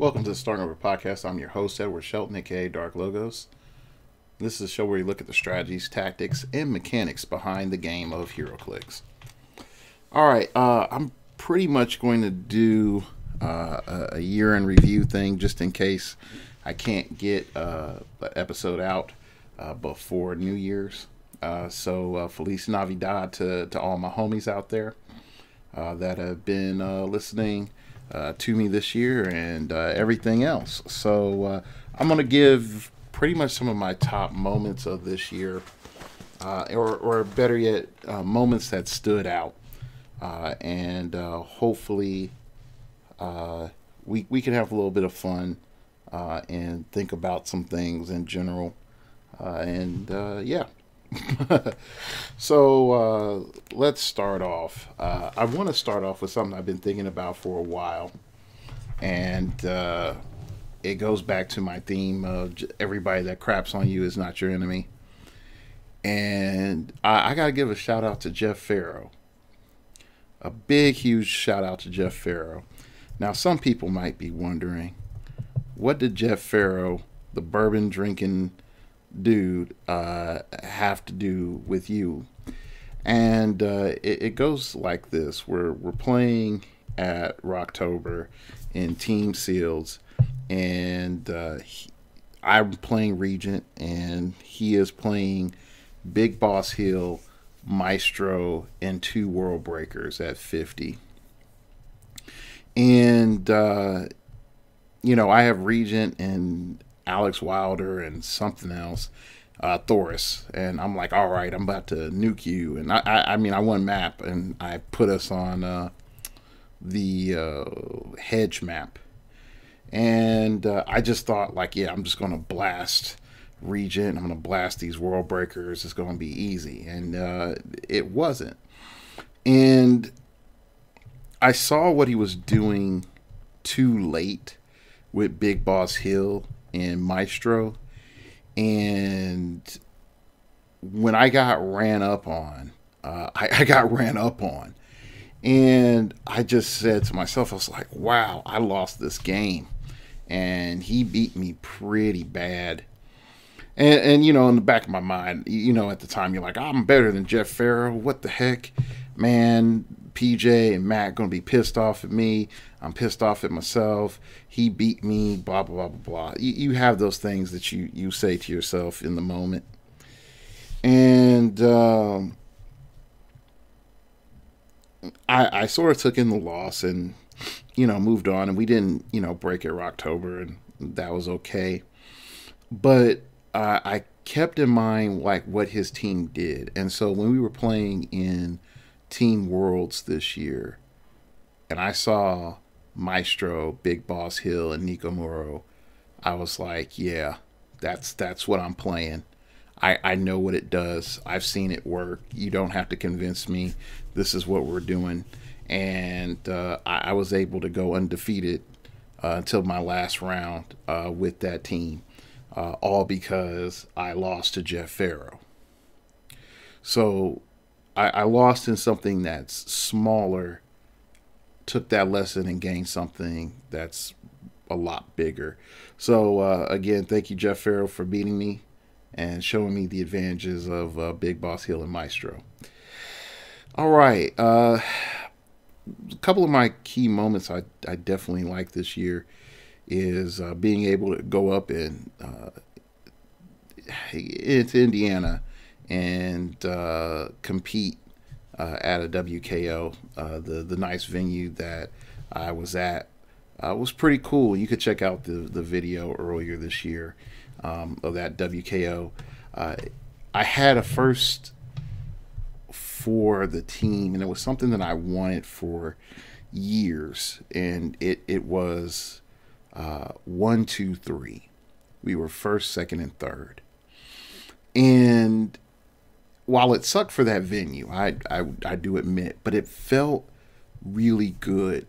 Welcome to the Starting Over Podcast. I'm your host, Edward Shelton, aka Dark Logos. This is a show where we look at the strategies, tactics, and mechanics behind the game of heroclix. Alright, I'm pretty much going to do a year in review thing just in case I can't get an episode out before New Year's. So Feliz Navidad to all my homies out there that have been listening to me this year and everything else. So I'm going to give pretty much some of my top moments of this year, or better yet, moments that stood out. And hopefully we can have a little bit of fun and think about some things in general. Yeah. So let's start off. I want to start off with something I've been thinking about for a while, and it goes back to my theme of everybody that craps on you is not your enemy. And I got to give a shout out to Jeff Farrow. A big, huge shout out to Jeff Farrow. Now, some people might be wondering, what did Jeff Farrow, the bourbon drinking dude, have to do with you? And it goes like this. We're playing at Rocktober in Team Seals, and I'm playing Regent, and he is playing Big Boss Hill, Maestro, and 2 World Breakers at 50. And I have Regent and Alex Wilder and something else, Thoris, and I'm like, all right, I'm about to nuke you. And I won map, and I put us on the hedge map, and I just thought, like, yeah, I'm just gonna blast Regent, I'm gonna blast these World Breakers, it's gonna be easy. And it wasn't. And I saw what he was doing too late with Big Boss Hill and Maestro, and when I got ran up on, I got ran up on, and I just said to myself, I was like, wow, I lost this game, and he beat me pretty bad. And in the back of my mind, at the time, you're like, I'm better than Jeff Farrow, what the heck, man. PJ and Matt gonna be pissed off at me. I'm pissed off at myself. He beat me, blah, blah, blah, blah. You have those things that you say to yourself in the moment. And I sort of took in the loss and, moved on. And we didn't, break at Rocktober, and that was okay. But I kept in mind, like, what his team did. And so when we were playing in Team Worlds this year, and I saw Maestro, Big Boss Hill, and Nico Muro, I was like, yeah, that's what I'm playing. I know what it does. I've seen it work. You don't have to convince me. This is what we're doing. And I was able to go undefeated until my last round with that team, all because I lost to Jeff Farrow. So I lost in something that's smaller, took that lesson and gained something that's a lot bigger. So, again, thank you, Jeff Farrow, for beating me and showing me the advantages of Big Boss Hill and Maestro. All right. A couple of my key moments I definitely like this year is being able to go up into Indiana and compete at a WKO. The nice venue that I was at was pretty cool. You could check out the video earlier this year of that WKO. I had a first for the team, and it was something that I wanted for years, and it was 1, 2, 3. We were first, second, and third. And while it sucked for that venue, I do admit, but it felt really good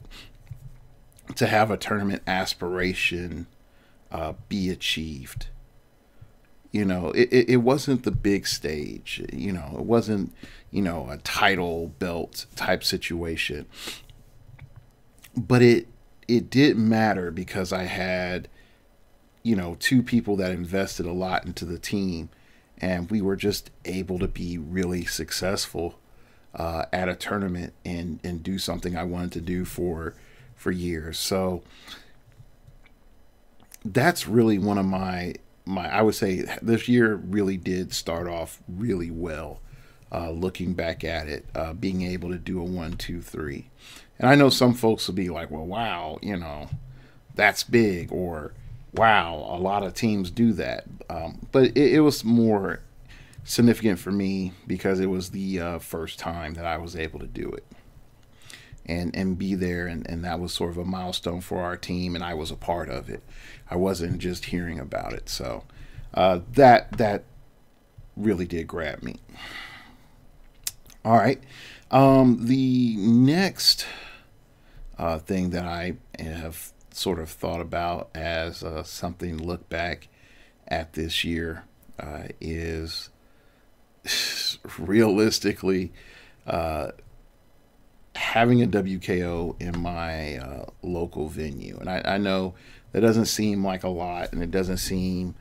to have a tournament aspiration be achieved. It wasn't the big stage. It wasn't, a title belt type situation. But it it didn't matter because I had, two people that invested a lot into the team, and we were just able to be really successful at a tournament and do something I wanted to do for years. So that's really one of my I would say this year really did start off really well. Looking back at it, being able to do a 1, 2, 3, and I know some folks will be like, "Well, wow, that's big," or "Wow, a lot of teams do that." But it was more significant for me because it was the first time that I was able to do it and be there, and that was sort of a milestone for our team, and I was a part of it. I wasn't just hearing about it, so that really did grab me. All right, the next thing that I have sort of thought about as something to look back at this year is realistically having a WKO in my local venue. And I know that doesn't seem like a lot, and it doesn't seem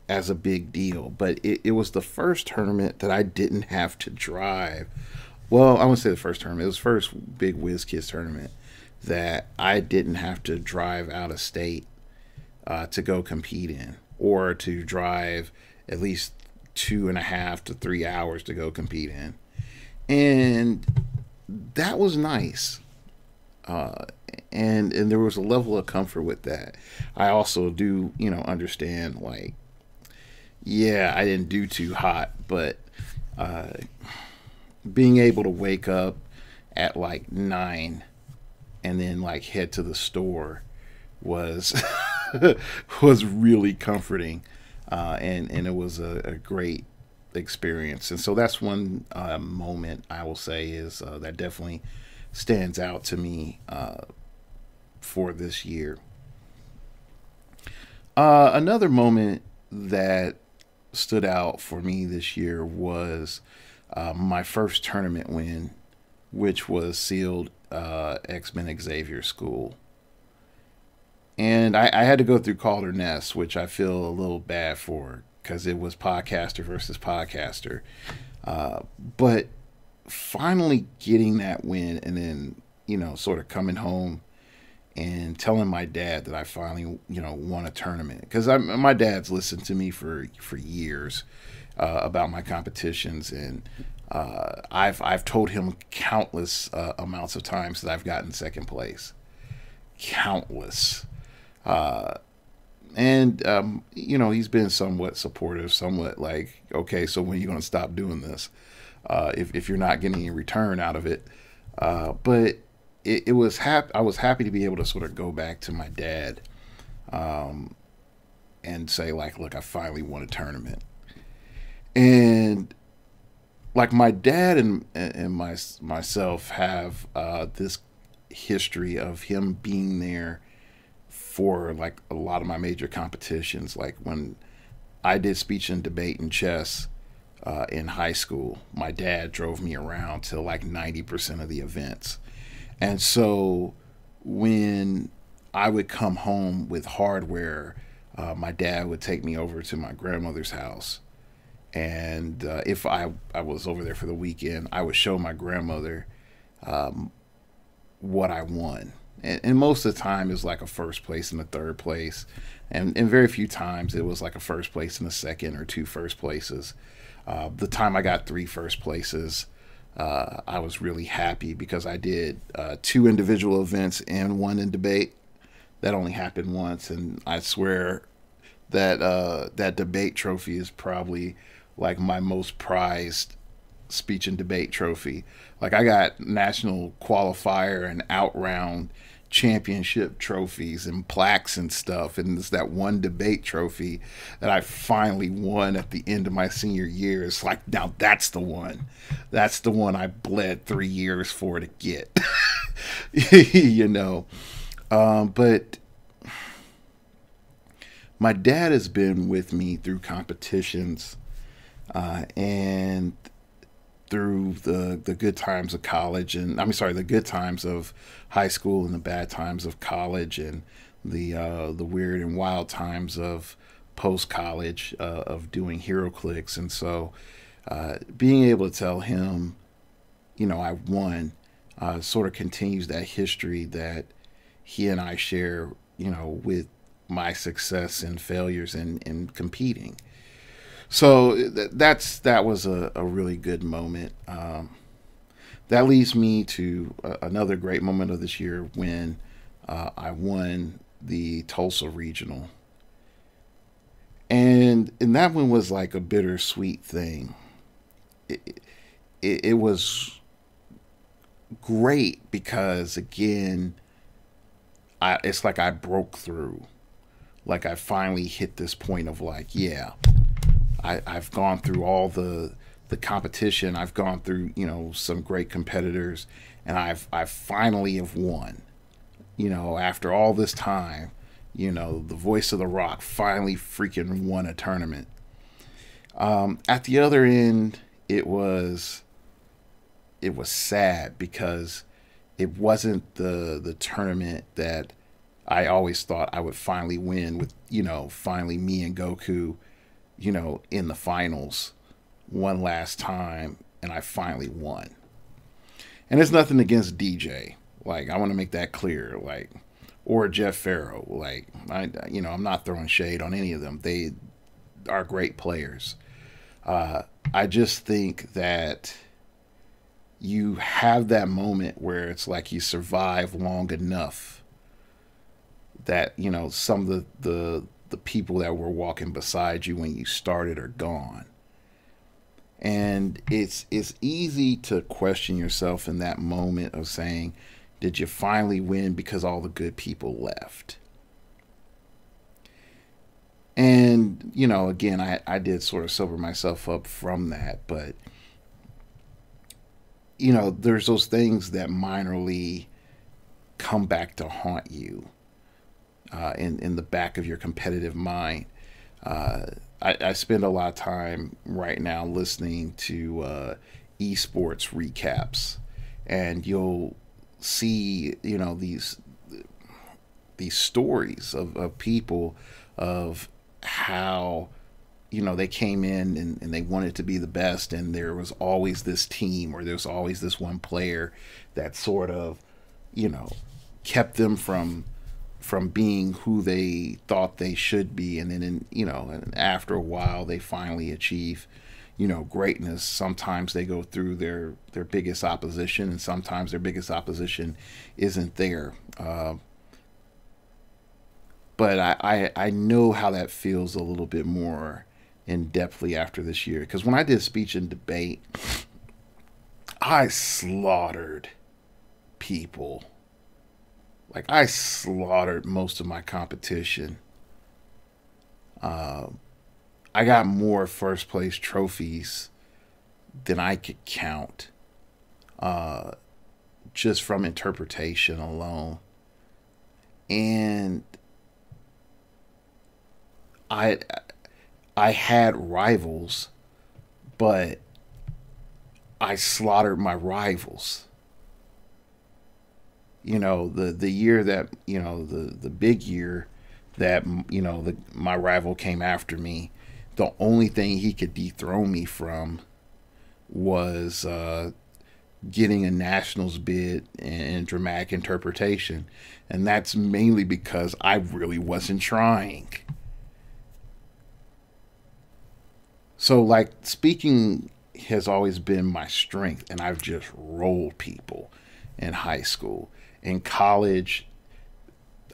as a big deal, but it was the first tournament that I didn't have to drive. Well, I wouldn't say the first tournament. It was the first big WizKids tournament that I didn't have to drive out of state to go compete in, or to drive at least 2.5 to 3 hours to go compete in. And that was nice. And there was a level of comfort with that. I also do, understand, like, yeah, I didn't do too hot, but being able to wake up at like 9 and then like head to the store was was really comforting, and it was a great experience. And so that's one moment I will say is that definitely stands out to me for this year. Another moment that stood out for me this year was my first tournament win, which was sealed X-Men Xavier School. And I had to go through Calder Ness, which I feel a little bad for because it was podcaster versus podcaster. But finally getting that win, and then, sort of coming home and telling my dad that I finally, won a tournament. Because my dad's listened to me for years about my competitions, and I've told him countless amounts of times that I've gotten second place. Countless. And he's been somewhat supportive, somewhat like, okay, so when are you going to stop doing this? If you're not getting any return out of it. But it was I was happy to be able to sort of go back to my dad and say, like, look, I finally won a tournament. And like my dad and myself have this history of him being there for like a lot of my major competitions. Like when I did speech and debate and chess in high school, my dad drove me around to like 90% of the events. And so when I would come home with hardware, my dad would take me over to my grandmother's house. And if I was over there for the weekend, I would show my grandmother what I won. And most of the time it was like a first place and a third place. And very few times it was like a first place and a second or 2 first places. The time I got 3 first places, I was really happy because I did 2 individual events and 1 in debate. That only happened once, and I swear that that debate trophy is probably like my most prized speech and debate trophy. Like I got national qualifier and out-round championship trophies and plaques and stuff, and it's that one debate trophy that I finally won at the end of my senior year. It's like, now that's the one I bled 3 years for to get. But my dad has been with me through competitions, and through the good times of college, and the good times of high school and the bad times of college, and the weird and wild times of post college, of doing heroclix. And so being able to tell him, I won, sort of continues that history that he and I share, with my success and failures in competing. So that was a really good moment. That leads me to another great moment of this year when I won the Tulsa Regional, and that one was like a bittersweet thing. It was great because, again, it's like I broke through. Like I finally hit this point of like, yeah, I've gone through all the competition. I've gone through, some great competitors, and I've finally have won. After all this time, the voice of the Rock finally freaking won a tournament. At the other end, it was sad because it wasn't the tournament that I always thought I would finally win with, finally me and Goku, in the finals one last time, and I finally won. And it's nothing against DJ. Like, I want to make that clear. Like, or Jeff Farrow. Like, I'm not throwing shade on any of them. They are great players. I just think that you have that moment where it's like you survive long enough that, some of the people that were walking beside you when you started are gone. And it's easy to question yourself in that moment of saying, did you finally win because all the good people left? And, again, I did sort of sober myself up from that. But, there's those things that minorly come back to haunt you in the back of your competitive mind. I spend a lot of time right now listening to esports recaps, and you'll see, these stories of people of how, they came in and they wanted to be the best, and there was always this team or there's always this one player that sort of, kept them from being who they thought they should be. And then, and after a while, they finally achieve, greatness. Sometimes they go through their biggest opposition, and sometimes their biggest opposition isn't there. But I know how that feels a little bit more in depthly after this year. Because when I did speech and debate, I slaughtered people. Like, I slaughtered most of my competition. I got more first place trophies than I could count, just from interpretation alone. And I had rivals, but I slaughtered my rivals. The year that, the big year that, my rival came after me, the only thing he could dethrone me from was getting a nationals bid and dramatic interpretation. And that's mainly because I really wasn't trying. So, like, speaking has always been my strength, and I've just rolled people in high school. In college,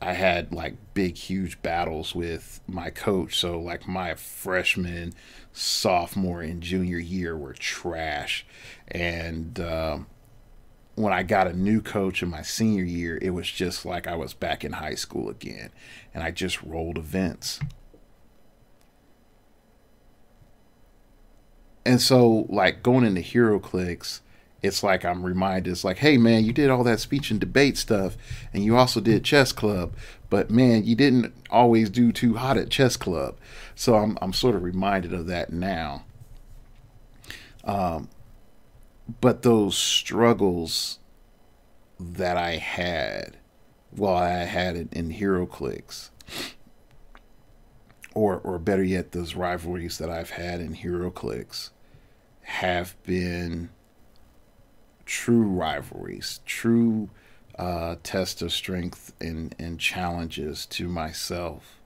I had like big, huge battles with my coach. So, like, my freshman, sophomore, and junior year were trash. And when I got a new coach in my senior year, it was just like I was back in high school again. And I just rolled events. And so, like, going into heroclix, it's like I'm reminded, it's like, hey, man, you did all that speech and debate stuff, and you also did chess club, but, man, you didn't always do too hot at chess club. So I'm sort of reminded of that now. But those struggles that I had, well, I had it in heroclix, or better yet, those rivalries that I've had in heroclix have been true rivalries, true test of strength and challenges to myself,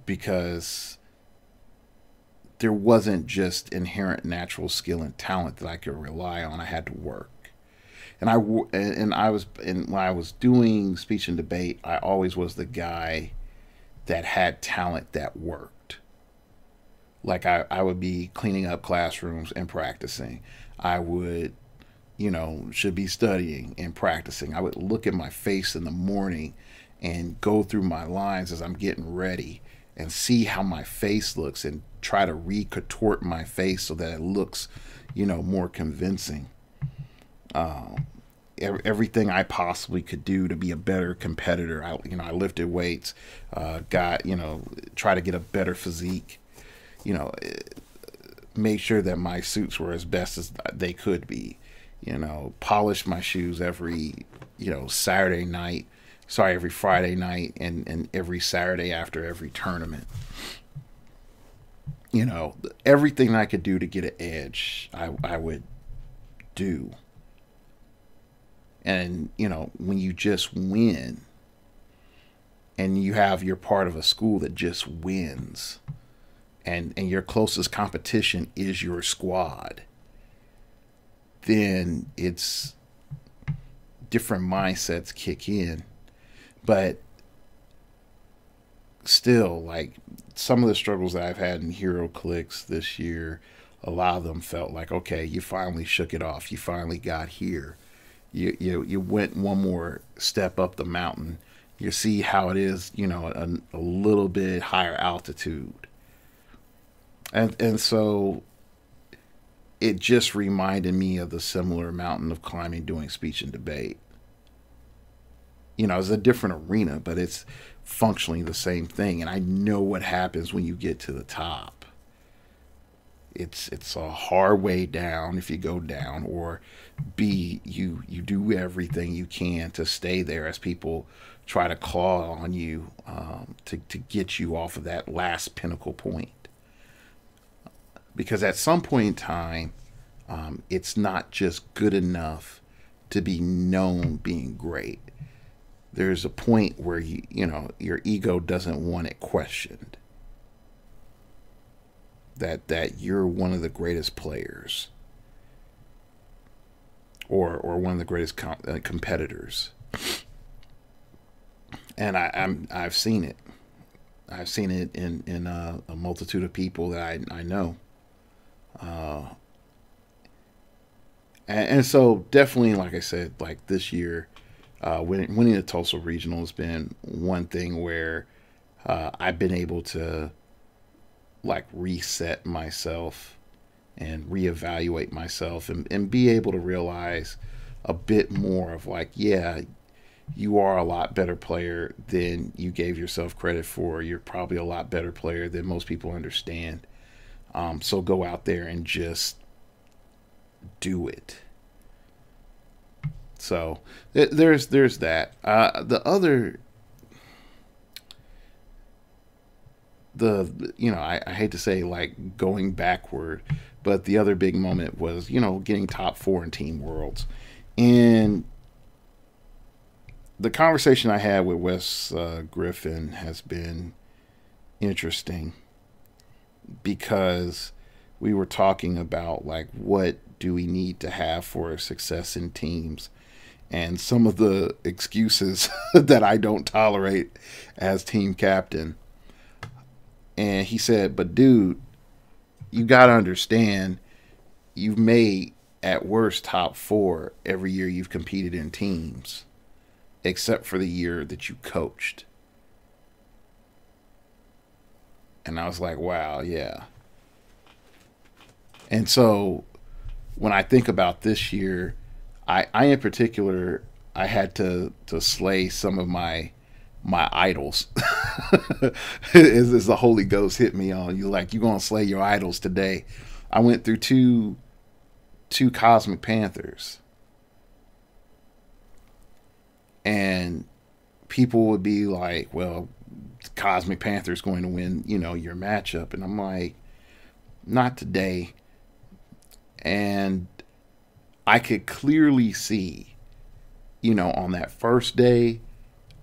because there wasn't just inherent natural skill and talent that I could rely on. I had to work. And when I was doing speech and debate, I always was the guy that had talent that worked. Like I would be cleaning up classrooms and practicing. I would, should be studying and practicing. I would look at my face in the morning and go through my lines as I'm getting ready and see how my face looks and try to recontort my face so that it looks, more convincing. Everything I possibly could do to be a better competitor. I lifted weights, try to get a better physique, make sure that my suits were as best as they could be, polish my shoes every, every Friday night and every Saturday after every tournament. Everything I could do to get an edge, I would do. And, when you just win and you're part of a school that just wins and your closest competition is your squad, then it's different mindsets kick in. But still, like, some of the struggles that I've had in heroclix this year, a lot of them felt like, okay, you finally shook it off. You finally got here. You went one more step up the mountain. You see how it is, a little bit higher altitude. And so it just reminded me of the similar mountain of climbing doing speech and debate. It's a different arena, but it's functionally the same thing. And I know what happens when you get to the top. It's a hard way down if you go down, or B, you do everything you can to stay there as people try to claw on you, to get you off of that last pinnacle point. Because at some point in time, it's not just good enough to be known being great. There's a point where your ego doesn't want it questioned. That you're one of the greatest players, or one of the greatest competitors. And I've seen it. I've seen it in a multitude of people that I know. And so definitely, like I said, like this year, winning the Tulsa Regional has been one thing where I've been able to like reset myself and reevaluate myself and be able to realize a bit more of like, yeah, you are a lot better player than you gave yourself credit for. You're probably a lot better player than most people understand. So go out there and just do it. So there's that. I hate to say like going backward, but the other big moment was, getting top 4 in Team Worlds. And the conversation I had with Wes Griffin has been interesting, because we were talking about like, what do we need to have for success in teams, and some of the excuses that I don't tolerate as team captain. And he said, but dude, you got to understand, you've made at worst top 4 every year you've competed in teams, except for the year that you coached. And I was like, wow, yeah. And so when I think about this year, I in particular, I had to slay some of my idols. As the Holy Ghost hit me on, you're going to slay your idols today. I went through 2 two Cosmic Panthers, and people would be like, well, Cosmic Panther's going to win, your matchup. And I'm like, not today. And I could clearly see, on that first day,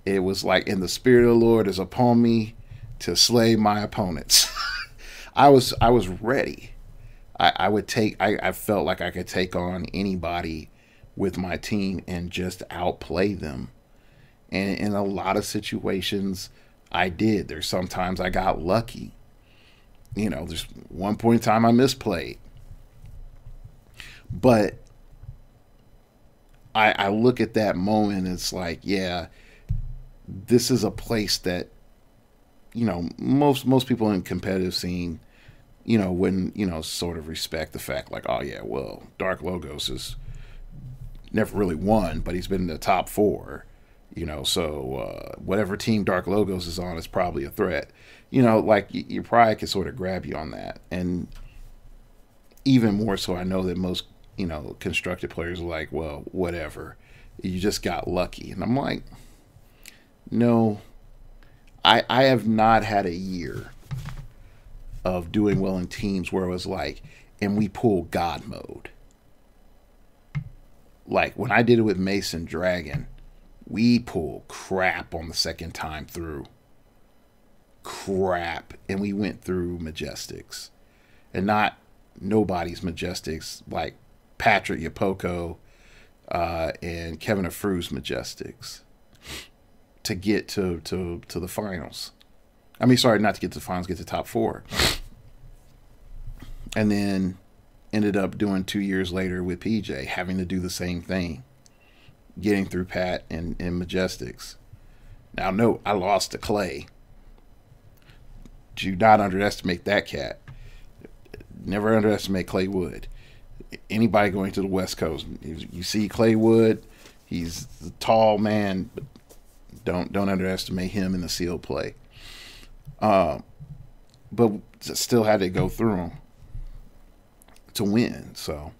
it was like, in the spirit of the Lord is upon me to slay my opponents. I was ready. I felt like I could take on anybody with my team and just outplay them. And in a lot of situations, I did. There's sometimes I got lucky. There's one point in time I misplayed. But I look at that moment and it's like, yeah, this is a place that, most people in competitive scene, wouldn't, sort of respect the fact like, oh yeah, well, Dark Logos has never really won, but he's been in the top 4, so whatever team Dark Logos is on is probably a threat. Like your pride can sort of grab you on that. And even more so, I know that most, constructed players are like, well, whatever. You just got lucky. And I'm like, no, I have not had a year of doing well in teams where it was like, and we pull God mode. Like when I did it with Mason Dragon, we pull crap on the second time through. Crap. And we went through Majestics. And not nobody's Majestics, like Patrick Yapoko and Kevin Afru's Majestics to get to the finals. I mean, sorry, not to get to the finals, get to top 4. And then ended up doing 2 years later with PJ, having to do the same thing, getting through Pat and Majestics. Now, no, I lost to Clay. Do not underestimate that cat. Never underestimate Clay Wood. Anybody going to the West Coast, you see Clay Wood, he's a tall man, but don't underestimate him in the sealed play. But still had to go through him to win. So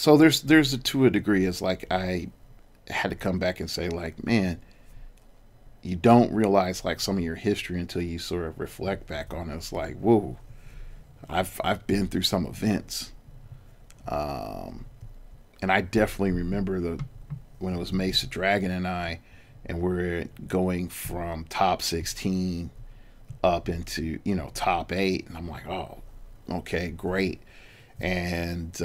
there's to a degree, it's like I had to come back and say, like, man, you don't realize like some of your history until you sort of reflect back on it. It's like, whoa, I've been through some events. And I definitely remember when it was Mesa Dragon and we're going from top 16 up into, top 8. And I'm like, oh, okay, great. And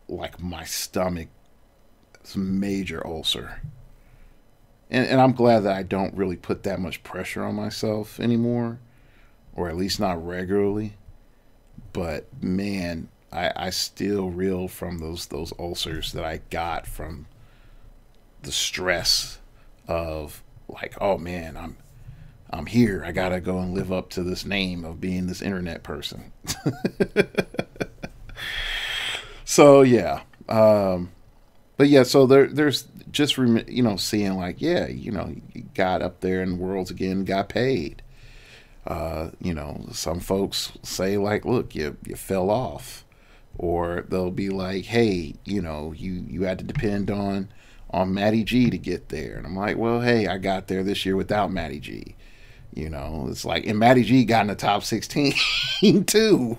like my stomach, it's a major ulcer. And I'm glad that I don't really put that much pressure on myself anymore, or at least not regularly. But man, I still reel from those ulcers that I got from the stress of like, oh man, I'm here. I gotta go and live up to this name of being this internet person. So yeah, but yeah, so there's just seeing like, yeah, you got up there in the worlds again, got paid. Some folks say like, look, you fell off, or they'll be like, hey, you had to depend on Matty G to get there, and I'm like, well, hey, I got there this year without Matty G. It's like, and Matty G got in the top 16 too.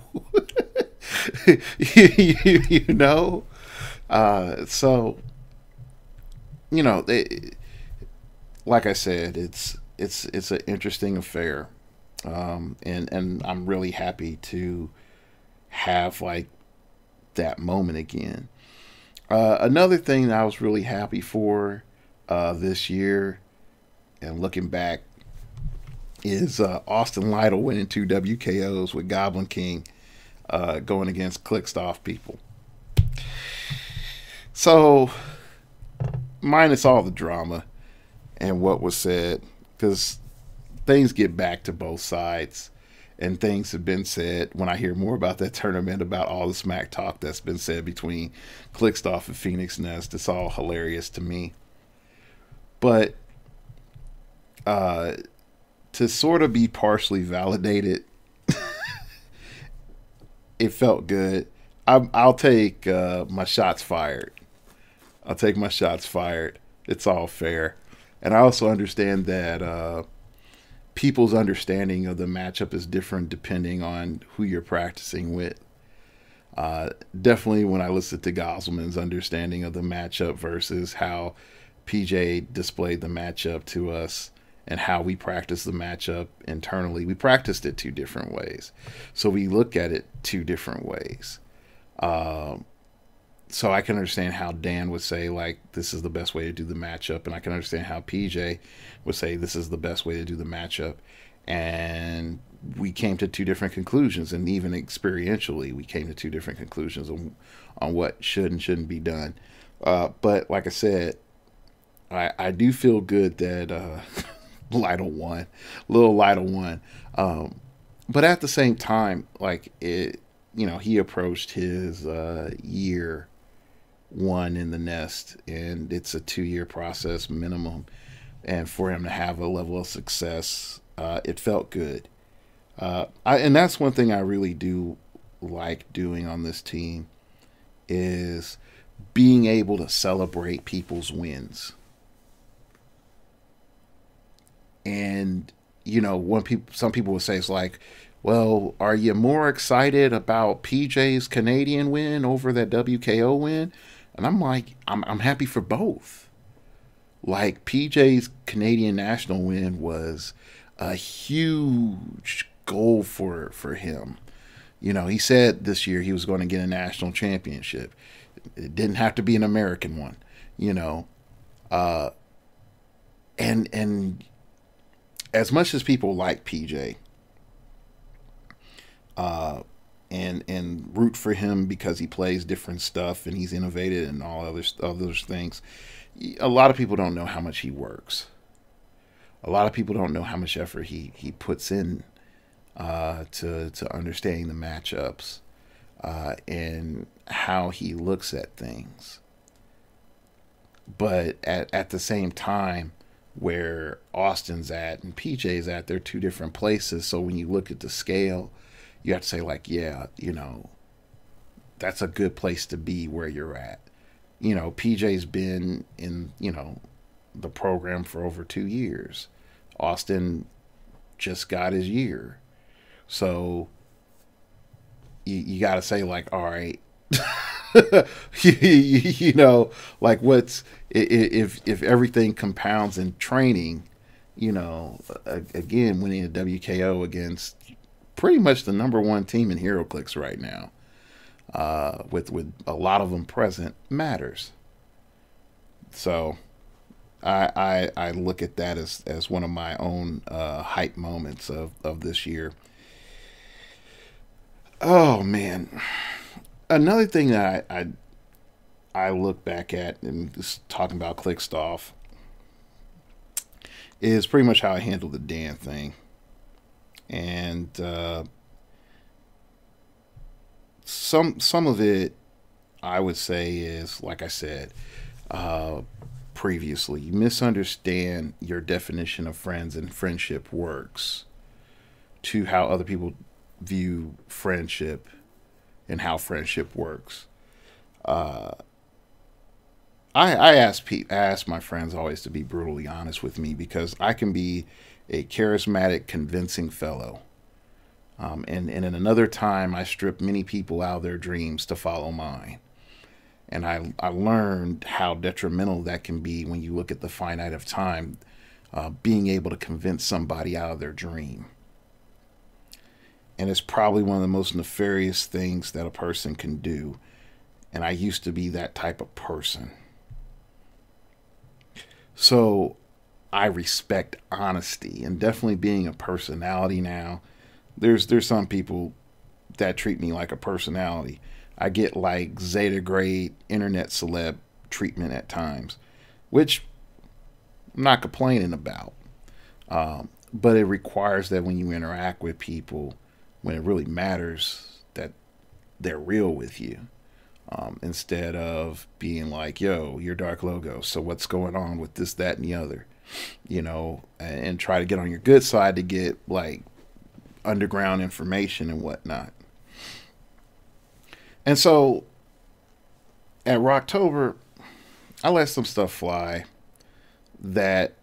So like I said, it's an interesting affair, and I'm really happy to have like that moment again. Another thing that I was really happy for this year, and looking back, is Austin Lytle winning 2 WKOs with Goblin King, going against Clickstoff people. So, minus all the drama and what was said, because things get back to both sides, and things have been said when I hear more about that tournament, about all the smack talk that's been said between Clickstoff and Phoenix Nest. It's all hilarious to me. But to sort of be partially validated it felt good. I'll take my shots fired. I'll take my shots fired. It's all fair. And I also understand that people's understanding of the matchup is different depending on who you're practicing with. Definitely when I listened to Gosselman's understanding of the matchup versus how PJ displayed the matchup to us and how we practice the matchup internally, we practiced it two different ways. So we look at it two different ways. So I can understand how Dan would say, like, this is the best way to do the matchup. And I can understand how PJ would say, this is the best way to do the matchup. And we came to two different conclusions. And even experientially, we came to two different conclusions on what should and shouldn't be done. But like I said, I do feel good that Lytle won. Little Lytle won. But at the same time, like, he approached his year one in the nest, and it's a 2-year process minimum. And for him to have a level of success, it felt good. And that's one thing I really do like doing on this team is being able to celebrate people's wins. And some people would say it's like, well, are you more excited about PJ's Canadian win over that WKO win? And I'm like, I'm happy for both. Like, PJ's Canadian national win was a huge goal for him. He said this year he was going to get a national championship. It didn't have to be an American one, and as much as people like PJ, and root for him because he plays different stuff and he's innovative and all other things, a lot of people don't know how much he works. A lot of people don't know how much effort he puts in to understanding the matchups and how he looks at things. But at the same time, where Austin's at and PJ's at, they're two different places. So when you look at the scale, you have to say, like, yeah, that's a good place to be where you're at. PJ's been in, the program for over 2 years. Austin just got his year. So you got to say, like, all right, like, what's, if everything compounds in training, again, winning a WKO against pretty much the number one team in heroclix right now, with a lot of them present, matters. So I look at that as one of my own hype moments of this year. Oh man, another thing that I look back at and just talking about Clickstoff is pretty much how I handled the Dan thing. And some of it, I would say, is, like I said previously, you misunderstand your definition of friends and friendship works to how other people view friendship and how friendship works. I ask my friends always to be brutally honest with me, because I can be a charismatic, convincing fellow. And in another time, I stripped many people out of their dreams to follow mine. And I learned how detrimental that can be when you look at the finite of time, being able to convince somebody out of their dream. And it's probably one of the most nefarious things that a person can do. And I used to be that type of person. So I respect honesty, and definitely being a personality now. There's some people that treat me like a personality. I get like Zeta grade internet celeb treatment at times, which I'm not complaining about. But it requires that when you interact with people, when it really matters, that they're real with you. Instead of being like, yo, you're Dark Logo, so what's going on with this, that, and the other, and try to get on your good side to get like underground information and whatnot. And so at Rocktober, I let some stuff fly that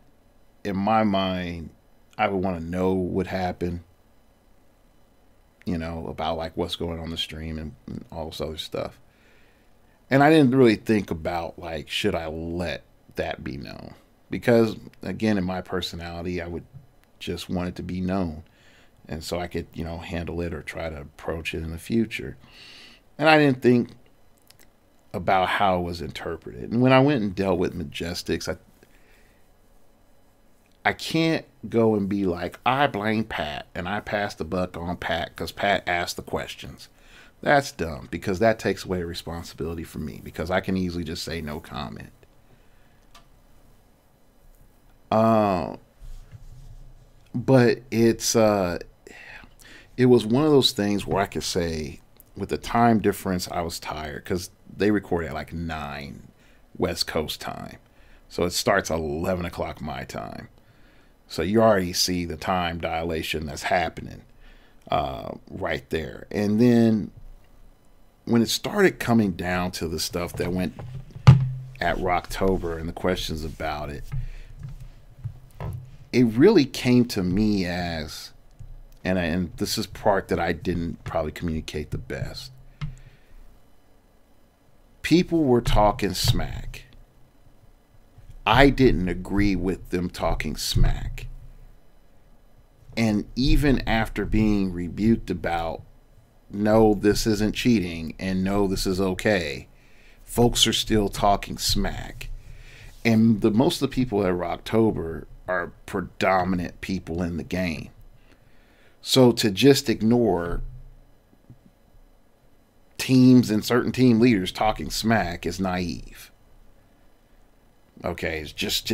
in my mind I would want to know would happen, about like what's going on the stream and all this other stuff. And I didn't really think about like, should I let that be known? Because again, in my personality, I would just want it to be known. And so I could, handle it or try to approach it in the future. And I didn't think about how it was interpreted. And when I went and dealt with Majestics, I can't go and be like, I blame Pat and I passed the buck on Pat because Pat asked the questions. That's dumb because that takes away responsibility from me because I can easily just say no comment. But it was one of those things where I could say with the time difference, I was tired because they record at like 9 West Coast time. So it starts at 11 o'clock my time. So you already see the time dilation that's happening right there. And then when it started coming down to the stuff that went at Rocktober and the questions about it, it really came to me as, and this is part that I didn't probably communicate the best. People were talking smack. I didn't agree with them talking smack. And even after being rebuked about, no, this isn't cheating, and no, this is okay, folks are still talking smack. And most of the people at Rocktober are predominant people in the game. So to just ignore teams and certain team leaders talking smack is naive. Okay, it just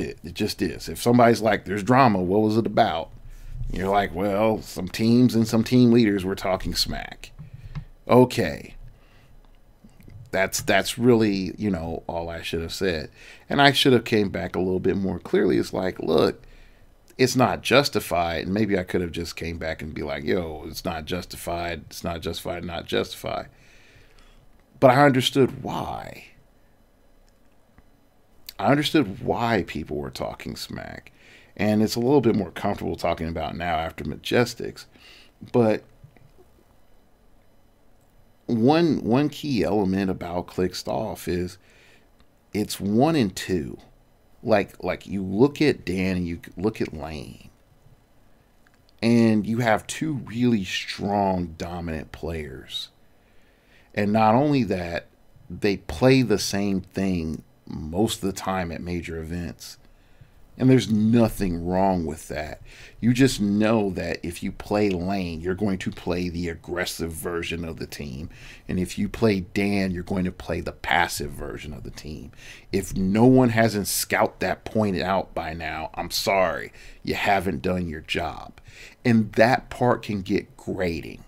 is. If somebody's like, there's drama, what was it about? You're like, well, some teams and some team leaders were talking smack. Okay. That's really, all I should have said. And I should have came back a little bit more clearly. It's like, look, it's not justified. And maybe I could have just came back and be like, yo, it's not justified. It's not justified, not justified. But I understood why. I understood why people were talking smack. And it's a little bit more comfortable talking about now after Majestics. But one key element about Clicked Off is it's 1 and 2. Like you look at Dan and you look at Lane. And you have two really strong, dominant players. And not only that, they play the same thing most of the time at major events. And there's nothing wrong with that. You just know that if you play Lane, you're going to play the aggressive version of the team. And if you play Dan, you're going to play the passive version of the team. If no one hasn't scouted that pointed out by now, I'm sorry, you haven't done your job. And that part can get grating.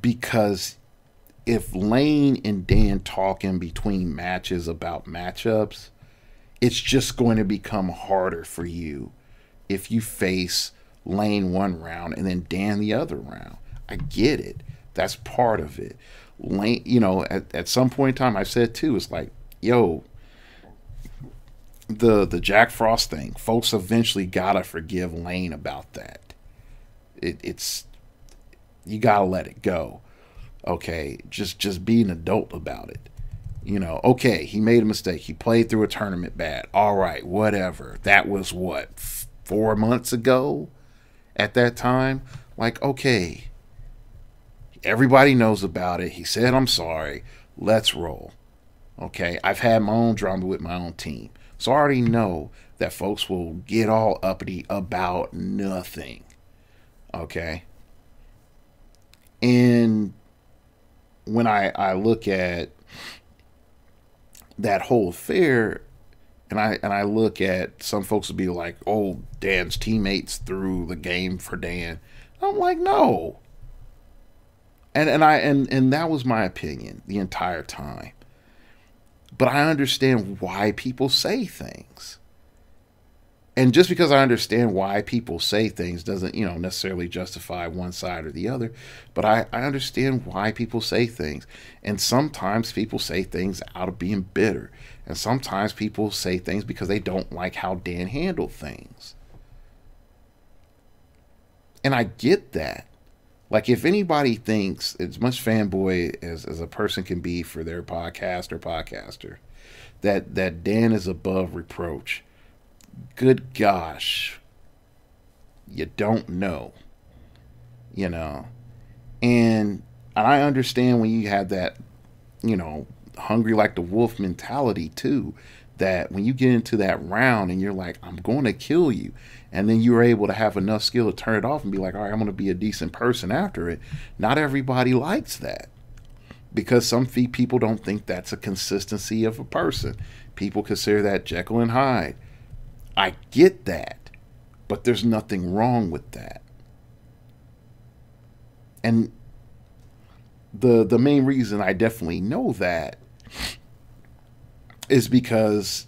Because if Lane and Dan talk in between matches about matchups, it's just going to become harder for you if you face Lane one round and then Dan the other round. I get it. That's part of it. Lane, at some point in time, I've said too, it's like, yo, the Jack Frost thing, folks eventually gotta forgive Lane about that. It's you gotta let it go. Okay, just be an adult about it. Okay, he made a mistake. He played through a tournament bad. All right, whatever. That was what, 4 months ago at that time? Like, okay, everybody knows about it. He said, I'm sorry. Let's roll. Okay, I've had my own drama with my own team. So I already know that folks will get all uppity about nothing. Okay? And when I look at that whole affair, and I look at some folks will be like, oh, Dan's teammates threw the game for Dan. I'm like, no. And that was my opinion the entire time. But I understand why people say things. And just because I understand why people say things doesn't, necessarily justify one side or the other. But I understand why people say things. And sometimes people say things out of being bitter. And sometimes people say things because they don't like how Dan handled things. And I get that. Like, if anybody thinks, as much fanboy as a person can be for their podcast or podcaster, that Dan is above reproach, good gosh, you don't know, and I understand when you have that, hungry like the wolf mentality too, that when you get into that round and you're like, I'm going to kill you, and then you're able to have enough skill to turn it off and be like, all right, I'm going to be a decent person after it. Not everybody likes that, because some people don't think that's a consistency of a person. People consider that Jekyll and Hyde. I get that, but there's nothing wrong with that. And the main reason I definitely know that is because,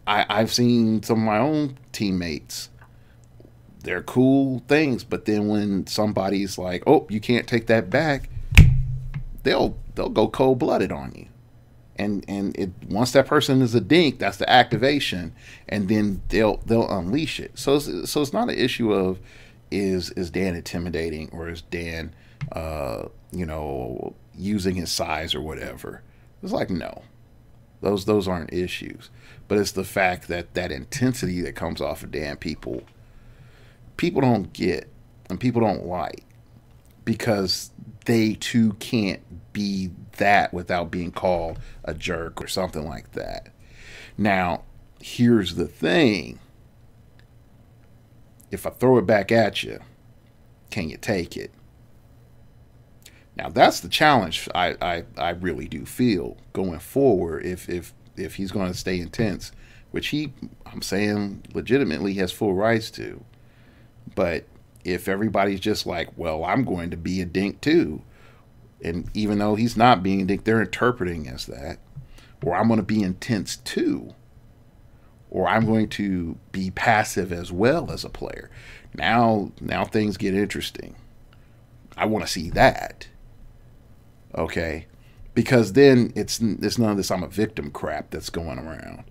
I've seen some of my own teammates. They're cool things, but then when somebody's like, oh, you can't take that back, they'll go cold-blooded on you. And once that person is a dink, that's the activation, and then they'll unleash it. So it's not an issue of is Dan intimidating, or is Dan using his size or whatever. It's like, no, those aren't issues, but it's the fact that intensity that comes off of Dan, people don't get, and people don't like, because they too can't be that without being called a jerk or something like that. Now, here's the thing. If I throw it back at you, can you take it? Now, that's the challenge I really do feel going forward, if he's going to stay intense, which I'm saying legitimately has full rights to. But if everybody's just like, well, I'm going to be a dink too, and even though he's not being a dink, they're interpreting as that, or I'm going to be intense too, or I'm going to be passive as well as a player. Now things get interesting. I want to see that. Okay, because then it's none of this I'm a victim crap that's going around.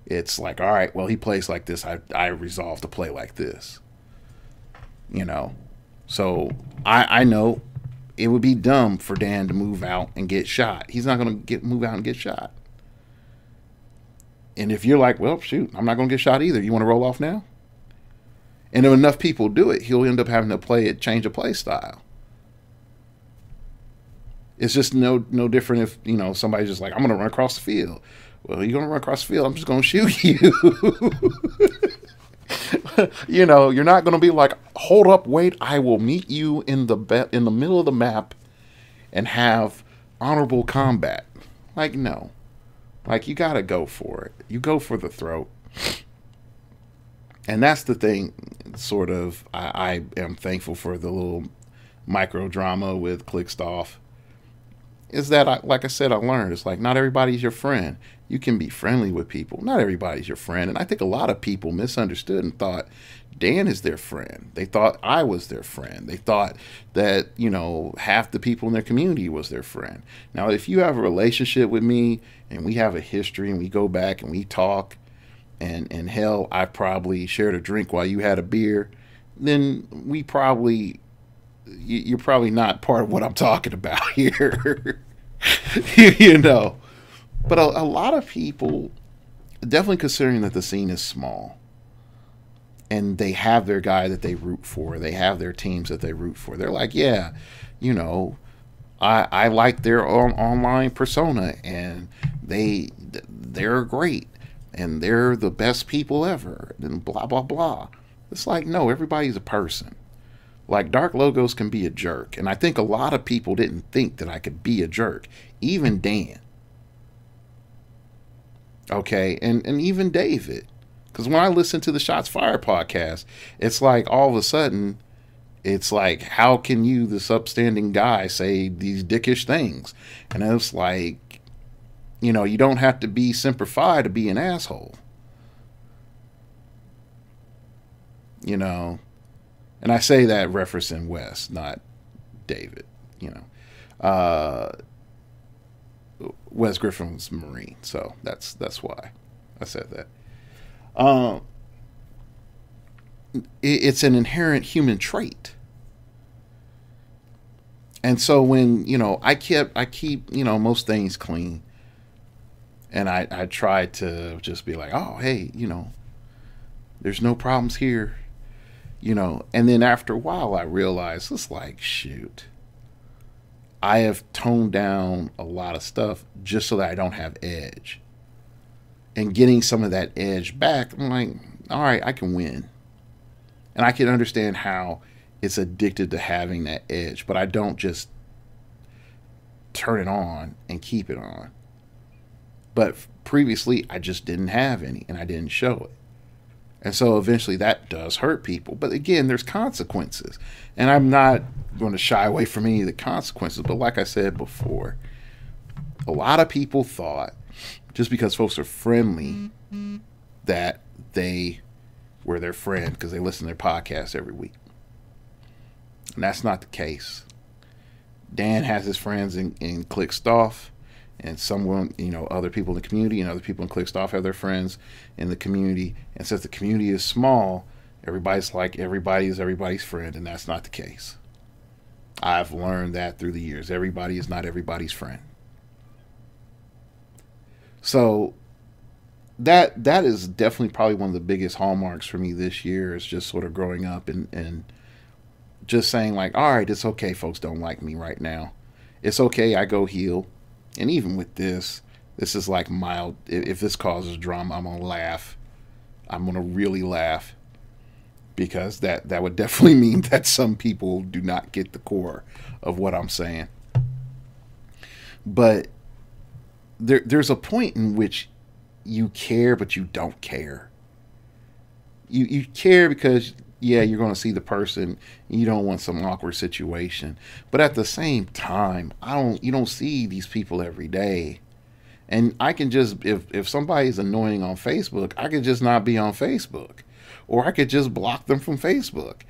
It's like, all right, well, he plays like this, I resolve to play like this. So I know it would be dumb for Dan to move out and get shot. He's not going to move out and get shot. And if you're like, well, shoot, I'm not going to get shot either, you want to roll off now? And if enough people do it, he'll end up having to change the play style. It's just no different if, somebody's just like, I'm going to run across the field. Well, you're going to run across the field, I'm just going to shoot you. You're not going to be like, hold up, wait, I will meet you in the middle of the map and have honorable combat. Like, no. Like, you got to go for it. You go for the throat. And that's the thing, sort of, I am thankful for the little micro drama with Clickstoff, is that, like I said, I learned, it's like, not everybody's your friend. You can be friendly with people. Not everybody's your friend. And I think a lot of people misunderstood and thought Dan is their friend. They thought I was their friend. They thought that, half the people in their community was their friend. Now, if you have a relationship with me and we have a history and we go back and we talk, and hell, I probably shared a drink while you had a beer, then you're probably not part of what I'm talking about here. But a lot of people, definitely considering that the scene is small and they have their guy that they root for, they have their teams that they root for, they're like, yeah, I like their online persona, and they're great, and they're the best people ever, and blah, blah, blah. It's like, no, everybody's a person. Like, Dark Logos can be a jerk, and I think a lot of people didn't think that I could be a jerk. Even Dan. Okay, and even David. Because when I listen to the Shots Fired podcast, it's like, all of a sudden, it's like, how can you, this upstanding guy, say these dickish things? And it's like, you don't have to be Semper Fi to be an asshole. you know. And I say that referencing Wes, not David, you know. Wes Griffin was Marine, so that's why I said that. Um, it's an inherent human trait. And so when, I keep, most things clean, and I try to just be like, oh, hey, there's no problems here, and then after a while I realize it's like, shoot, I have toned down a lot of stuff just so that I don't have edge. And getting some of that edge back, I'm like, all right, I can win. And I can understand how it's addicted to having that edge, but I don't just turn it on and keep it on. But previously, I just didn't have any and I didn't show it. And so eventually that does hurt people. But again, there's consequences. And I'm not going to shy away from any of the consequences. But like I said before, a lot of people thought just because folks are friendly that they were their friend because they listen to their podcast every week. And that's not the case. Dan has his friends in Clickstoff, and someone, other people in the community and other people in Clickstoff have their friends in the community. And since the community is small, everybody's like everybody is everybody's friend, and that's not the case. I've learned that through the years. Everybody is not everybody's friend. So that is definitely probably one of the biggest hallmarks for me this year, is just sort of growing up and just saying like, all right, it's okay, folks don't like me right now. It's okay, I go heal. And even with this is like mild. If this causes drama, I'm going to laugh. I'm going to really laugh, because that would definitely mean that some people do not get the core of what I'm saying. But there's a point in which you care, but you don't care. You care because, yeah, you're going to see the person. You don't want some awkward situation. But at the same time, you don't see these people every day. And I can just, if somebody's annoying on Facebook, I could just not be on Facebook. Or I could just block them from Facebook.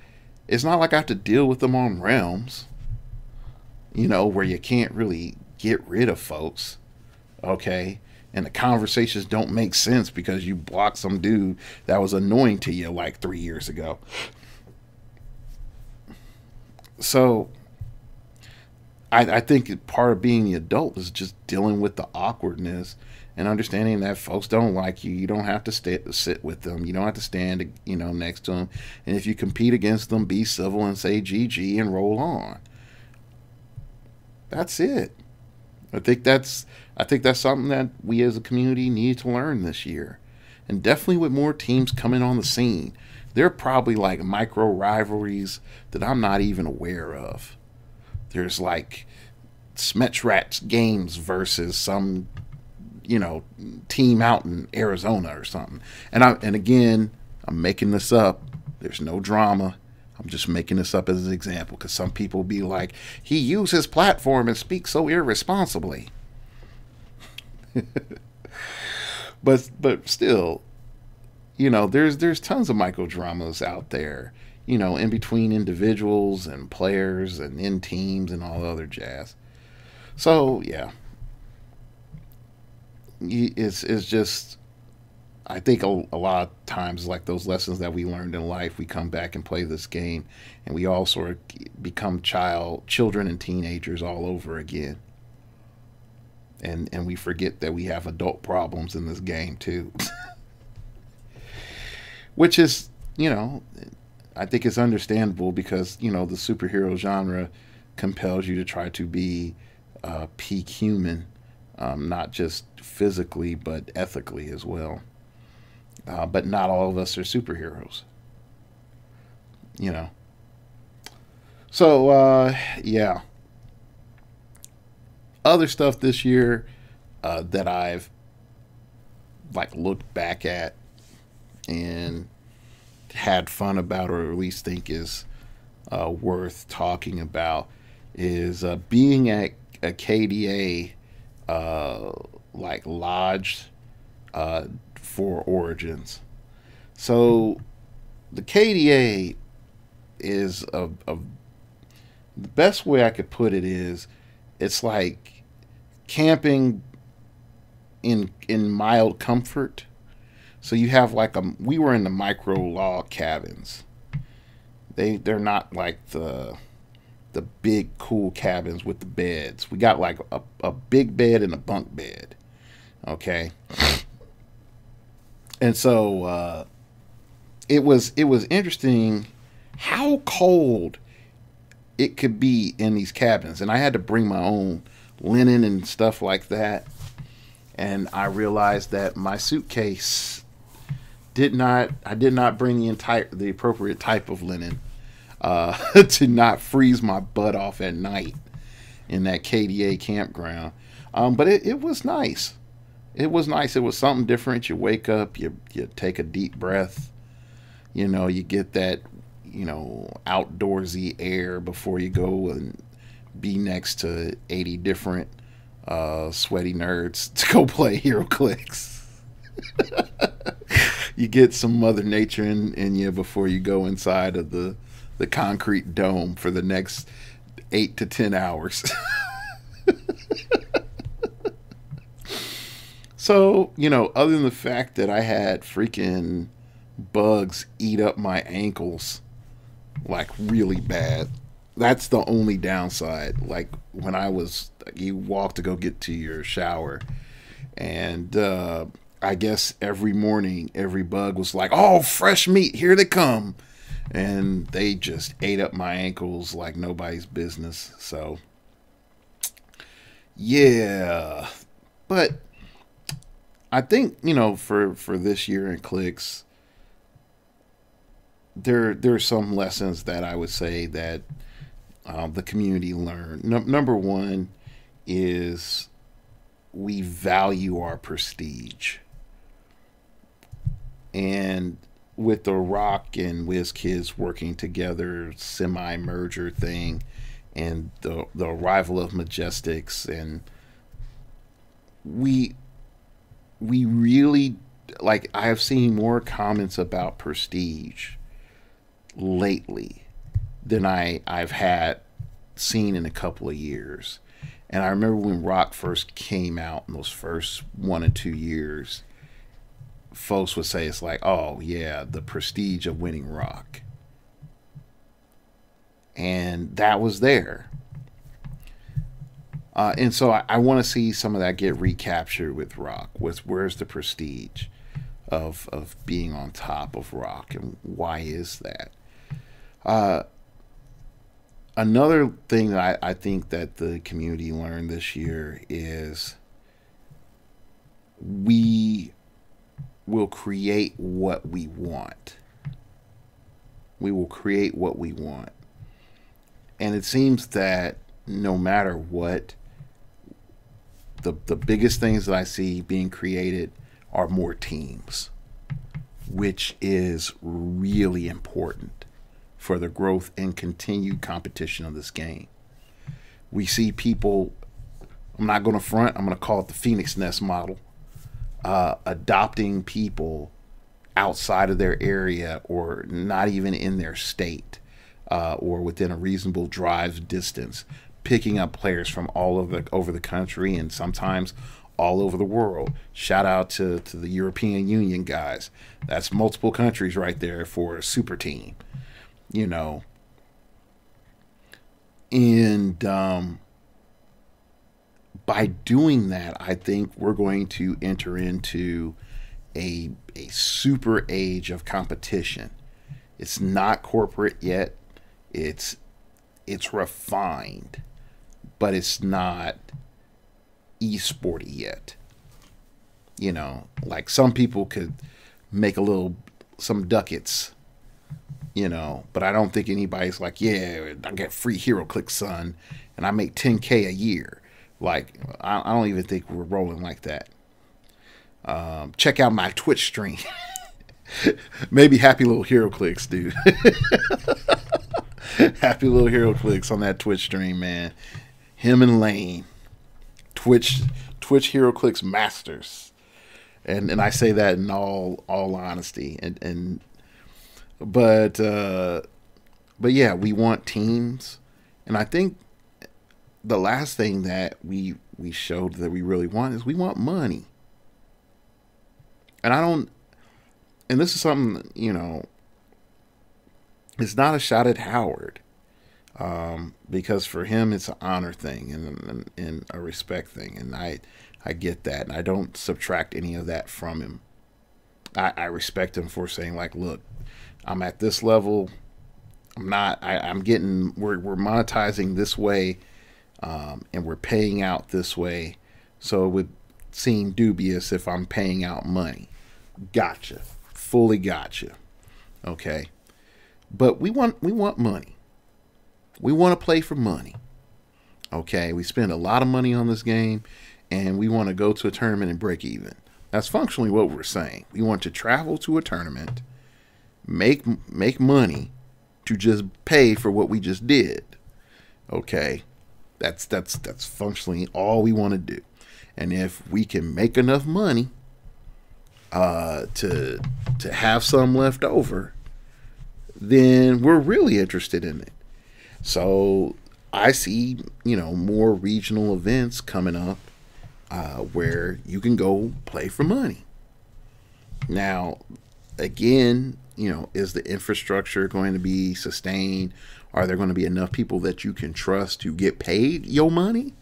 It's not like I have to deal with them on Realms, where you can't really get rid of folks. Okay? And the conversations don't make sense because you blocked some dude that was annoying to you like 3 years ago. So I think part of being the adult is just dealing with the awkwardness and understanding that folks don't like you. You don't have to sit with them. You don't have to stand, next to them. And if you compete against them, be civil and say GG and roll on. That's it. I think that's something that we as a community need to learn this year. And definitely with more teams coming on the scene, there are probably like micro rivalries that I'm not even aware of. There's like Smetchrats games versus some, team out in Arizona or something. And again, I'm making this up. There's no drama. I'm just making this up as an example because some people be like, he used his platform and speaks so irresponsibly. but still, there's tons of micro dramas out there, in between individuals and players and in teams and all the other jazz. So yeah, it's just, I think a lot of times, like those lessons that we learned in life, we come back and play this game and we all sort of become children and teenagers all over again. And we forget that we have adult problems in this game too. Which is, I think it's understandable because, the superhero genre compels you to try to be peak human, not just physically, but ethically as well. But not all of us are superheroes, So, yeah. Other stuff this year that I've like looked back at and had fun about, or at least think is worth talking about, is being at a KDA like lodged for Origins. So the KDA is the best way I could put it is it's like camping in mild comfort. So you have like we were in the micro log cabins. They're not like the big cool cabins with the beds. We got like a big bed and a bunk bed. Okay. And so it was interesting how cold it could be in these cabins, and I had to bring my own linen and stuff like that. And I realized that my suitcase I did not bring the appropriate type of linen to not freeze my butt off at night in that KDA campground. But it was nice. It was nice. It was something different. You wake up, you take a deep breath, you get that, outdoorsy air before you go and be next to 80 different sweaty nerds to go play heroclix. You get some Mother Nature in you before you go inside of the concrete dome for the next 8 to 10 hours. So, other than the fact that I had freaking bugs eat up my ankles like really bad, that's the only downside. Like when you walk to go get to your shower, and I guess every morning every bug was like, "Oh, fresh meat, here they come," and they just ate up my ankles like nobody's business. So yeah, but I think for this year in Clicks, there's some lessons that I would say that the community learned. Number one is we value our prestige, and with the Rock and Wiz Kids working together, semi-merger thing, and the arrival of Majestics, and we really, like, I have seen more comments about prestige lately than I've had seen in a couple of years. And I remember when Rock first came out in those first 1 or 2 years, folks would say it's like, "Oh yeah, the prestige of winning Rock," and that was there. And so I want to see some of that get recaptured with Rock. Where's the prestige of being on top of Rock, and why is that? Another thing that I think that the community learned this year is we will create what we want. We will create what we want. And it seems that no matter what, the biggest things that I see being created are more teams, which is really important for the growth and continued competition of this game. We see people, I'm not going to front, I'm going to call it the Phoenix Nest model, adopting people outside of their area or not even in their state, or within a reasonable drive distance, picking up players from all over the country and sometimes all over the world. Shout out to the European Union guys. That's multiple countries right there for a super team, And by doing that, I think we're going to enter into a super age of competition. It's not corporate yet. It's refined, but it's not esporty yet. Like some people could make some ducats, but I don't think anybody's like, yeah, I get free heroclix, son, and I make 10K a year. Like, I don't even think we're rolling like that. Check out my Twitch stream. Maybe Happy Little heroclix, dude. Happy Little heroclix on that Twitch stream, man. Him and Lane, Twitch heroclix masters, and I say that in all honesty, and But yeah, we want teams, and I think the last thing that we showed that we really want is we want money. And I don't. And this is something, it's not a shot at Howard, because for him it's an honor thing and a respect thing, and I get that, and I don't subtract any of that from him. I respect him for saying like, look, I'm at this level. I'm not. I'm getting. We're monetizing this way, and we're paying out this way. So it would seem dubious if I'm paying out money. Gotcha. Fully gotcha. Okay. But we want money. We want to play for money. Okay. We spend a lot of money on this game, and we want to go to a tournament and break even. That's functionally what we're saying. We want to travel to a tournament, make money to just pay for what we just did. Okay. That's functionally all we want to do. And if we can make enough money to have some left over, then we're really interested in it. So I see, more regional events coming up where you can go play for money. Now, again, is the infrastructure going to be sustained? Are there going to be enough people that you can trust to get paid your money?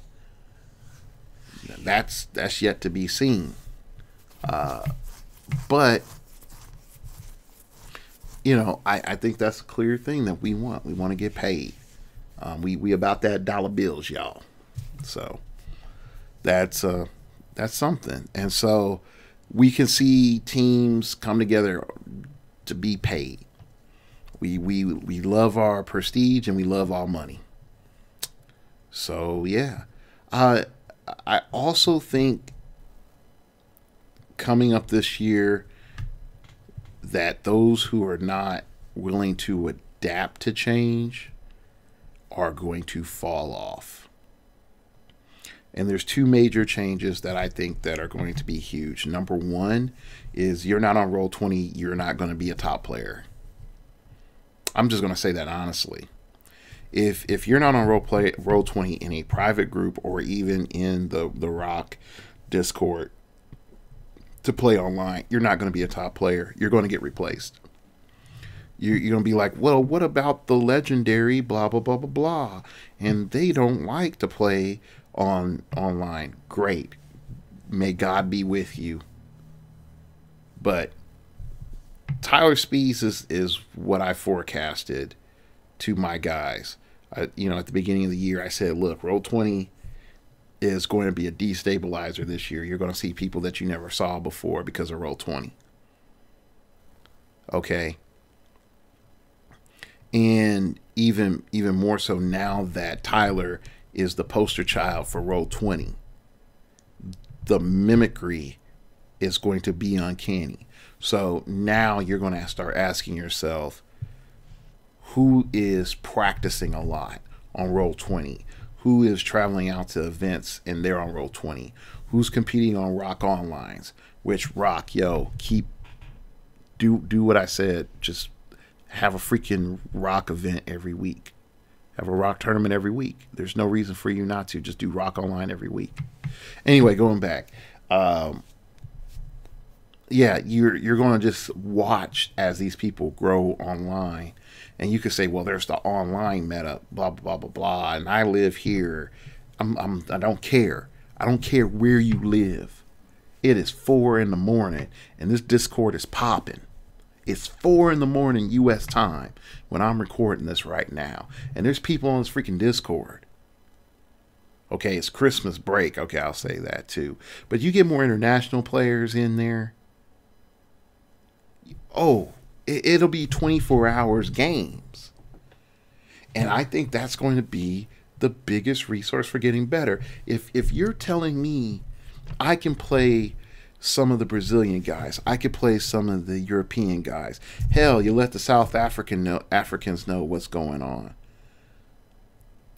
That's yet to be seen. But I think that's a clear thing that we want. We want to get paid. We about that dollar bills, y'all. So that's something. And so we can see teams come together to be paid. We love our prestige and we love our money. So yeah, I also think coming up this year that those who are not willing to adapt to change are going to fall off. And there's two major changes that I think that are going to be huge. Number one is you're not on Roll20, you're not going to be a top player. I'm just going to say that honestly. If you're not on Roll20 in a private group or even in the Rock Discord to play online, you're not going to be a top player. You're going to get replaced. You're going to be like, well, what about the legendary blah, blah, blah, blah, blah? And they don't like to play online. Great. May God be with you. But Tyler Spees is what I forecasted to my guys. At the beginning of the year, I said, look, Roll20 is going to be a destabilizer this year. You're going to see people that you never saw before because of Roll20. Okay. And even more so now that Tyler is the poster child for Roll20, the mimicry is going to be uncanny. So now you're going to start asking yourself, who is practicing a lot on Roll20? Who is traveling out to events and they're on Roll20? Who's competing on Rock Onlines? Which Rock, do what I said. Just have a freaking Rock event every week. Have a Rock tournament every week. There's no reason for you not to. Just do Rock Online every week. Anyway, going back. Yeah, you're going to just watch as these people grow online. And you could say, well, there's the online meta, blah, blah, blah, blah, and I live here. I don't care. I don't care where you live. It is 4 a.m, and this Discord is popping. It's 4 a.m. U.S. time when I'm recording this right now. And there's people on this freaking Discord. Okay, it's Christmas break. Okay, I'll say that too. But you get more international players in there. Oh, it'll be 24 hours games. And I think that's going to be the biggest resource for getting better. If you're telling me I can play some of the Brazilian guys, I could play some of the European guys. Hell, you let the South Africans know what's going on.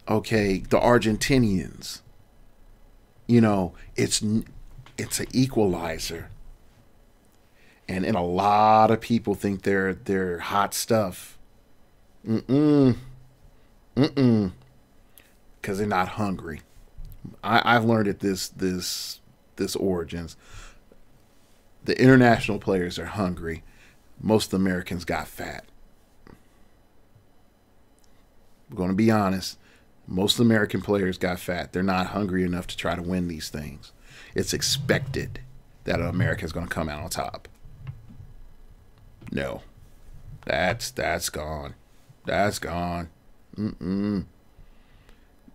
Okay, the Argentinians. It's an equalizer. And a lot of people think they're hot stuff. Mm-mm. Mm-mm. Because they're not hungry. I've learned at this Origins, the international players are hungry. Most Americans got fat. We're going to be honest. Most American players got fat. They're not hungry enough to try to win these things. It's expected that America is going to come out on top. No, that's gone. That's gone. Mm-mm.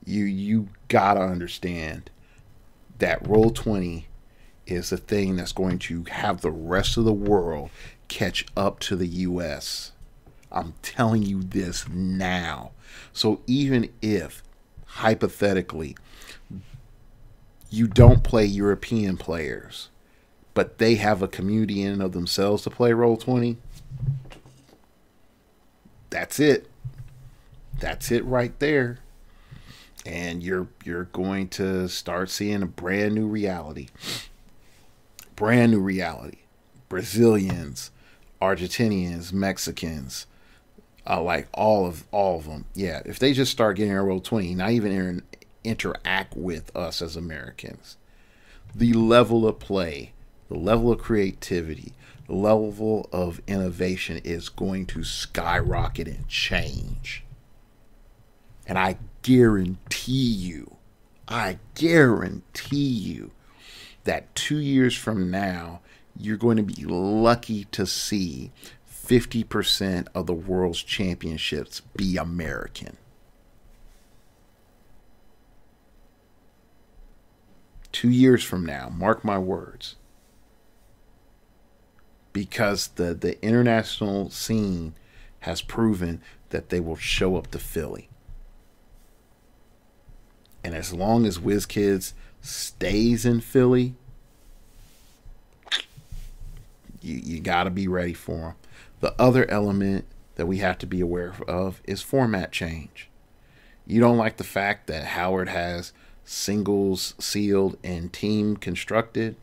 You gotta understand that Roll20 is the thing that's going to have the rest of the world catch up to the U.S. I'm telling you this now. So even if, hypothetically, you don't play European players, but they have a community in and of themselves to play Roll20, that's it. That's it right there. And you're going to start seeing a brand new reality. Brand new reality. Brazilians, Argentinians, Mexicans, like all of them. Yeah, if they just start getting a Roll20, not even interact with us as Americans, the level of play, the level of creativity, the level of innovation is going to skyrocket and change. And I guarantee you that 2 years from now, you're going to be lucky to see 50% of the world's championships be American. 2 years from now, mark my words. Because the international scene has proven that they will show up to Philly. And as long as WizKids stays in Philly, you got to be ready for them. The other element that we have to be aware of is format change. You don't like the fact that Howard has singles sealed and team constructed?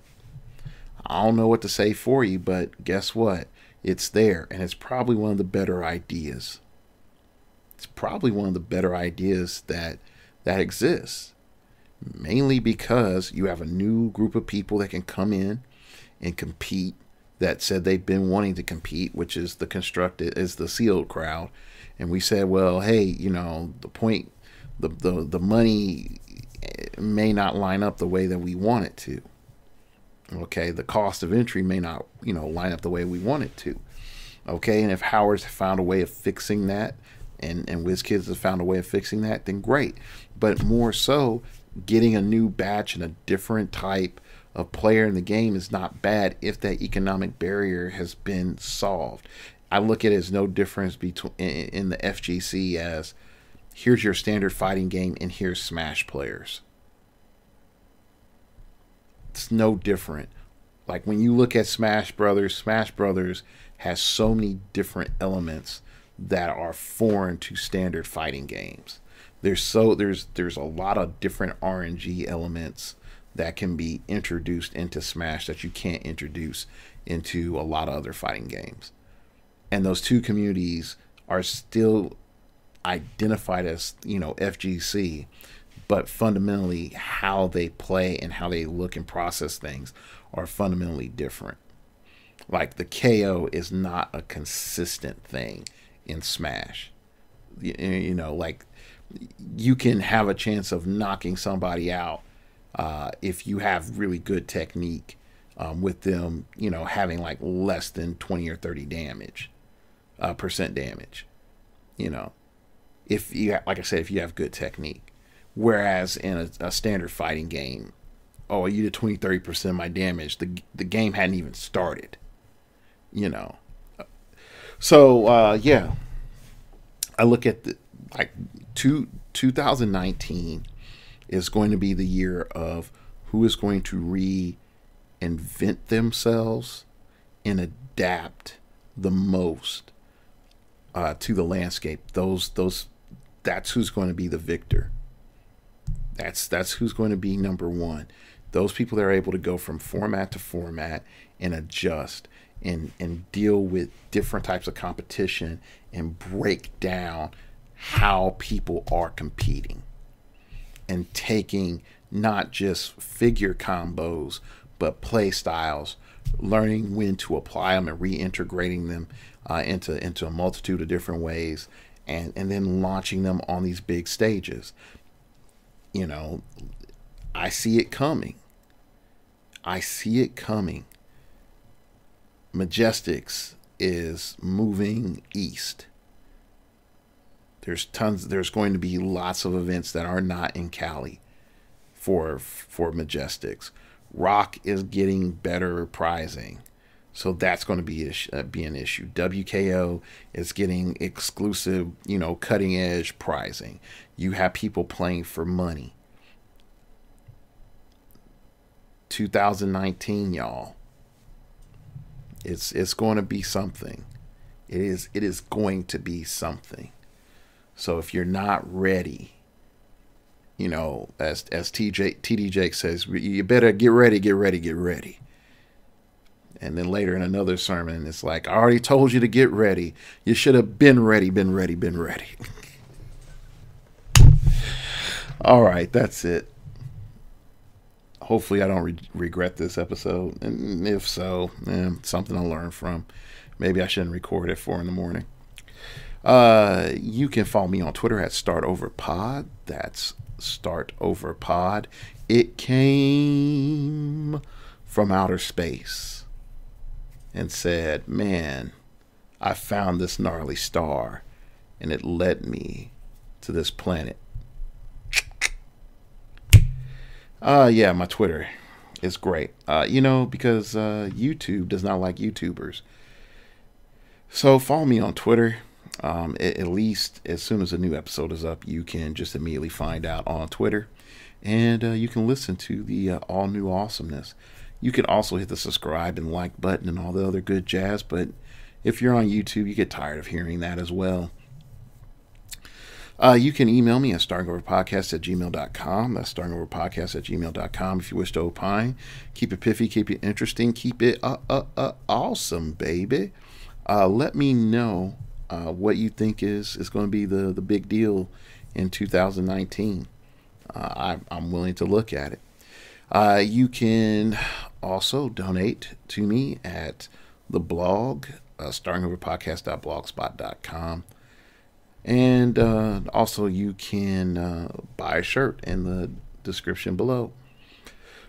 I don't know what to say for you, but guess what? It's there, and it's probably one of the better ideas. It's probably one of the better ideas that exists. Mainly because you have a new group of people that can come in and compete, that said they've been wanting to compete, which is the constructed, is the sealed crowd. And we said, well, hey, you know, the money may not line up the way that we want it to. Okay, the cost of entry may not, you know, line up the way we want it to. Okay, and if Howard's found a way of fixing that, and WizKids has found a way of fixing that, then great. But more so, getting a new batch and a different type of player in the game is not bad if that economic barrier has been solved. I look at it as no difference between in the FGC as here's your standard fighting game and here's Smash players. It's no different. Like when you look at Smash Brothers has so many different elements that are foreign to standard fighting games. There's a lot of different RNG elements that can be introduced into Smash that you can't introduce into a lot of other fighting games. And those two communities are still identified as, you know, FGC, but fundamentally how they play and how they look and process things are fundamentally different. Like the KO is not a consistent thing in Smash. You know, like you can have a chance of knocking somebody out if you have really good technique with them, you know, having like less than 20 or 30 damage, percent damage, you know, if you, like I said, if you have good technique. Whereas in a standard fighting game, oh, you did 20-30% of my damage. The game hadn't even started, you know. So yeah, I look at the, like 2019 is going to be the year of who is going to reinvent themselves and adapt the most to the landscape. That's who's going to be the victor. That's who's going to be number one. Those people that are able to go from format to format and adjust and deal with different types of competition and break down how people are competing and taking not just figure combos but play styles, learning when to apply them and reintegrating them into a multitude of different ways, and then launching them on these big stages. You know, I see it coming. I see it coming. Majestics is moving east. There's going to be lots of events that are not in Cali for Majestics. Rock is getting better prizing, so that's going to be an issue. WKO is getting exclusive, cutting edge prizing. You have people playing for money. 2019, y'all. It's going to be something. It is going to be something. So if you're not ready, as TD Jake says, you better get ready, get ready, get ready. And then later in another sermon, it's like, I already told you to get ready. You should have been ready, been ready, been ready. All right, that's it. Hopefully I don't regret this episode. And if so, something to learn from. Maybe I shouldn't record at 4 a.m. You can follow me on Twitter at StartOverPod. That's StartOverPod. It came from outer space and said, man, I found this gnarly star and it led me to this planet. Yeah, my Twitter is great. Because YouTube does not like YouTubers. So follow me on Twitter. At least as soon as a new episode is up, you can just immediately find out on Twitter. And you can listen to the all new awesomeness. You can also hit the subscribe and like button and all the other good jazz. But if you're on YouTube, you get tired of hearing that as well. You can email me at startingoverpodcast@gmail.com. That's startingoverpodcast@gmail.com if you wish to opine. Keep it piffy, keep it interesting, keep it awesome, baby. Let me know what you think is going to be the big deal in 2019. I'm willing to look at it. You can also donate to me at the blog, startingoverpodcast.blogspot.com. And also you can buy a shirt in the description below.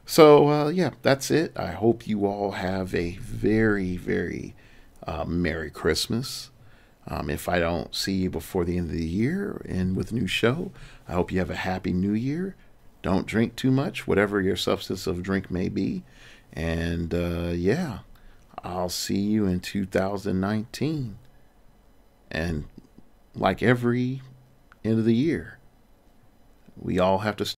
So, yeah, that's it. I hope you all have a very, very Merry Christmas. If I don't see you before the end of the year and with a new show, I hope you have a happy new year. Don't drink too much, whatever your substance of drink may be. And, yeah, I'll see you in 2019. And like every end of the year, we all have to